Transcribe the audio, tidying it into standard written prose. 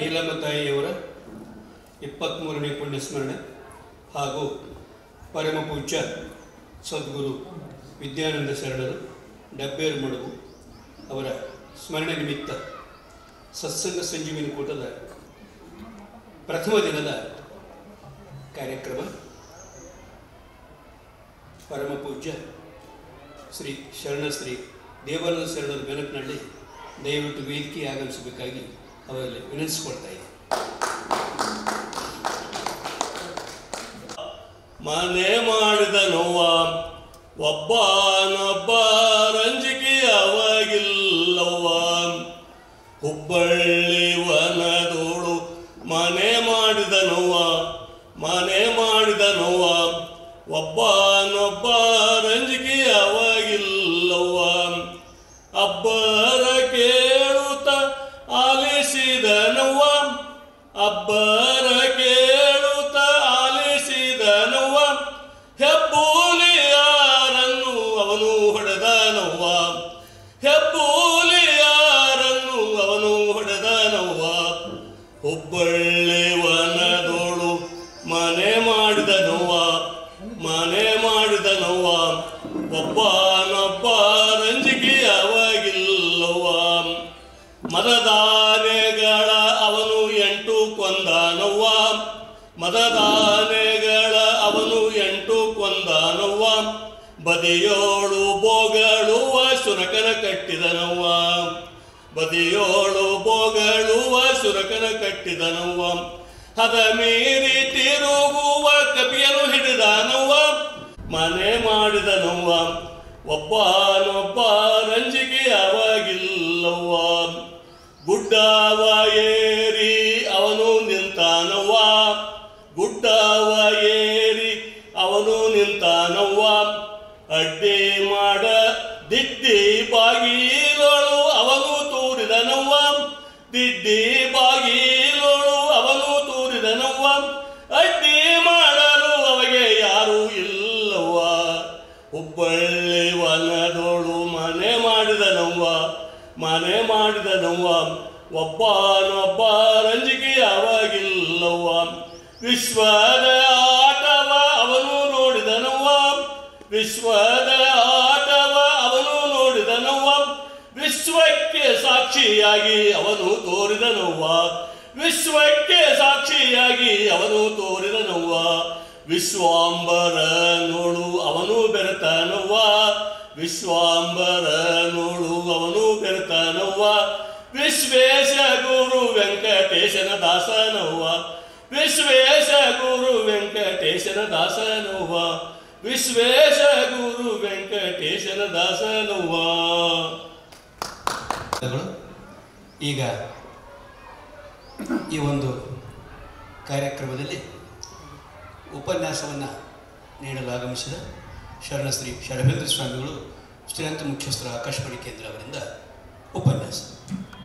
ನೀಲಮ್ಮ ತಾಯಿಯವರ 23ನೇ ಪುಣ್ಯಸ್ಮರಣೆ ಹಾಗೂ ಪರಮ ಪೂಜ್ಯ ಸದ್ಗುರು ವಿದ್ಯಾನಂದ ಶರಣರು ಡಬ್ಬೇರು ಮಡುವು ಅವರ ಸ್ಮರಣೆ ನಿಮಿತ್ತ ಸತ್ಸಂಗ ಸಂಜೀವಿನಿ ಕೂಟದ ಪ್ರಥಮ ದಿನದ ಕಾರ್ಯಕ್ರಮ ಪರಮ ಪೂಜ್ಯ ಶ್ರೀ ಶರಣಶ್ರೀ ದೇವಾನಂದ ಶರಣರು ಬೆನಕನಹಳ್ಳಿ ದಯವಿಟ್ಟು ವೇದಿಕೆ ಆಗಮಿಸಬೇಕಾಗಿ ಅವರಲ್ಲಿ ವಿನಂತಿಸಿಕೊಳ್ತಾ ಇದ್ದೀನಿ. ಮನೆ ಮಾಡಿದ ನೋವ ಒಬ್ಬನೊಬ್ಬ ರಂಜಿಕೆ ಅವಾಗಿಲ್ಲವ್ವ. ಹುಬ್ಬಳ್ಳಿ ವನದೋಳು ಮನೆ ಮಾಡಿದ ನೋವ ಒಬ್ಬನೊಬ್ಬ ರಂಜಿಕೆ ಅವಾಗಿಲ್ಲವ್ವ. ಅಬ್ಬರ ಕೇಳುತ್ತ ಆಲಿಸಿದನವ್ವ, ಅಬ್ಬರ ಕೇಳುತ್ತ ಆಲಿಸಿದನವ್ವ. ಹೆಬ್ಬೂಲಿಯಾರನ್ನು ಅವನು ಹೊಡೆದನವ್ವ, ಹೆಬ್ಬೂಲಿಯಾರನ್ನು ಅವನು ಹೊಡೆದನವ್ವ. ಹುಬ್ಬಳ್ಳಿ ವನದೋಳು ಮನೆ ಮಾಡಿದನವ್ವ ಒಬ್ಬನೊಬ್ಬ ರಂಜಿಕೆ ಅವಾಗಿಲ್ಲವ್ವ. ಮದದಾನೆಗಳ ಅವನು 8 ಕೊಂದನವ್ವ, ಮದದಾನೆಗಳ ಅವನು 8 ಕೊಂದನವ್ವ. ಬದಿಯೋಳು ಬೋಗಳುವ ಸುರಕನ ಕಟ್ಟಿದನವ್ವ, ಬದಿಯೋಳು ಬೋಗಳುವ ಸುರಕನ ಕಟ್ಟಿದನವ್ವ. ಹದ ಮೀರಿ ತಿರುಗುವ ಕಪಿಯನು ಹಿಡಿದನವ್ವ, ಮನೆ ಮಾಡಿದನವ್ವ ಒಬ್ಬನೊಬ್ಬ ರಂಜಿಕೆ ಅವಾಗಿಲ್ಲವ್ವ. ಗುಡ್ಡವ ಏರಿ ಅವನು ನಿಂತಾನವ್ವ, ಗುಡ್ಡವ ಏರಿ ಅವನು ನಿಂತಾನವ್ವ. ಅಡ್ಡಿ ಮಾಡ ದಿಡ್ಡಿ ಬಾಗಿಲೋಳು ಅವನು ತೂರಿದನವ್ವ, ದಿಡ್ಡಿ ಬಾಗಿಲೋಳು ಅವನು ತೂರಿದನವ್ವ. ಅಡ್ಡಿ ಮಾಡಲು ಅವಗೆ ಯಾರೂ ಇಲ್ಲವ್ವ. ಹುಬ್ಬಳ್ಳಿ ವನದೋಳು ಮನೆ ಮಾಡಿದನವ್ವ ಒಬ್ಬನೊಬ್ಬ ರಂಜಿಕೆ ಅವಾಗಿಲ್ಲವ್ವ. ವಿಶ್ವದ ಆಟವ ಅವನು ನೋಡಿದನವ್ವ, ವಿಶ್ವದ ಆಟವ ಅವನು ನೋಡಿದನವ್ವ. ವಿಶ್ವಕ್ಕೆ ಸಾಕ್ಷಿಯಾಗಿ ಅವನು ತೋರಿದನವ್ವ, ವಿಶ್ವಕ್ಕೆ ಸಾಕ್ಷಿಯಾಗಿ ಅವನು ತೋರಿದನವ್ವ. ವಿಶ್ವಾಂಬರ ನೋಡು ಅವನು ಬೆರೆತನವ್ವ, ವಿಶ್ವಾಂಬರ ನೋಡು ಅವನು ಬೆರೆತನವ್ವ. ವಿಶ್ವೇಶ ಗುರು ವೆಂಕಟೇಶನ ದಾಸನವ್ವ, ವಿಶ್ವೇಶ ಗುರು ವೆಂಕಟೇಶನ ದಾಸನವ್ವ, ವಿಶ್ವೇಶ ಗುರು ವೆಂಕಟೇಶನ ದಾಸನವ್ವ. ಈಗ ಈ ಒಂದು ಕಾರ್ಯಕ್ರಮದಲ್ಲಿ ಉಪನ್ಯಾಸವನ್ನು ನೀಡಲು ಆಗಮಿಸಿದ ಶರಣಶ್ರೀ ಶರಬೇಂದ್ರ ಸ್ವಾಮಿಗಳು ಶ್ರೀರಂತ ಮುಖ್ಯಸ್ಥರು ಆಕಾಶವಾಣಿ ಕೇಂದ್ರ ಅವರಿಂದ ಉಪನ್ಯಾಸ.